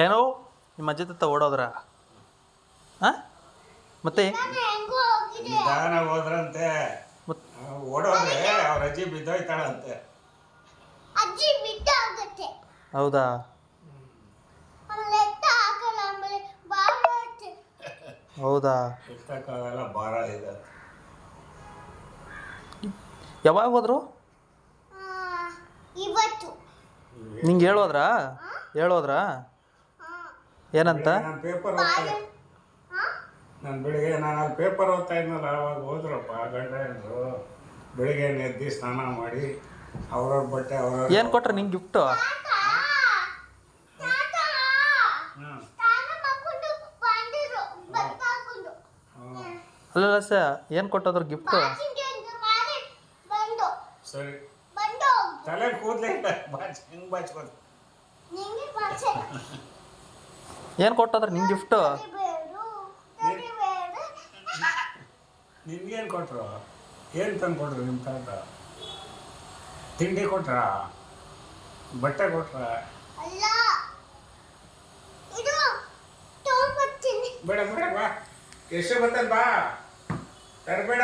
ಏನೋ ನಿಮ್ಮ ಅಜ್ಜಿ ತಾತ ಓಡೋದ್ರ ಹಾಂ ಮತ್ತೆ ನಿಧಾನ ಹೋದ್ರಂತೆ. ಓಡೋದ್ರೆ ಅವ್ರ ಅಜ್ಜಿ ಬಿದ್ದೋಯ್ತಾಳಂತೆ. ಹೌದಾ ಹೌದಾ ಎತ್ತಕ್ಕಾಗಲ್ಲ, ಭಾರ ಇದೆ. ಯಾವಾಗ ಹೋದ್ರು ನಿಂಗೆ ಹೇಳೋದ್ರಾ ಏನಂತ? ನಾನು ಪೇಪರ್ ಬೆಳಿಗ್ಗೆ ನಾನು ಅಲ್ಲಿ ಪೇಪರ್ ಓದ್ತಾ ಇದ್ನಲ್ಲ, ಅವಾಗ ಹೋದ್ರಪ್ಪ ಗಂಡ ಹೆಂಡ್ರು. ಬೆಳಿಗ್ಗೆ ಎದ್ದು ಸ್ನಾನ ಮಾಡಿ ಅವ್ರವ್ರ ಬಟ್ಟೆ ಅವ್ರವ್ರ ಏನು ಕೊಟ್ರೆ ನಿಂಗೆ ಗಿಫ್ಟು? ಅಲ್ಲ ಸ ಏನು ಕೊಟ್ಟೋದ್ರ ಗಿಫ್ಟು? ಸರಿ ತಲೆ ಕೂದಲೇ ಇಲ್ಲ, ಹಿಂಗೆ ಬಾಚ್ಬೋದು. ಏನು ಕೊಟ್ಟೋದ್ರ ನಿಂಗೆ ಗಿಫ್ಟು? ನಿನ್ಗೇನು ಕೊಟ್ಟರು? ಏನು ತಂದು ಕೊಟ್ರು ನಿಮ್ಮ ತಾತ? ತಿಂಡಿ ಕೊಟ್ರ? ಬಟ್ಟೆ ಕೊಟ್ರ? ಬೇಡ ಬೇಡ ಬಾ, ಎಷ್ಟು ಬರ್ತದೆ ಬಾ, ತರಬೇಡ.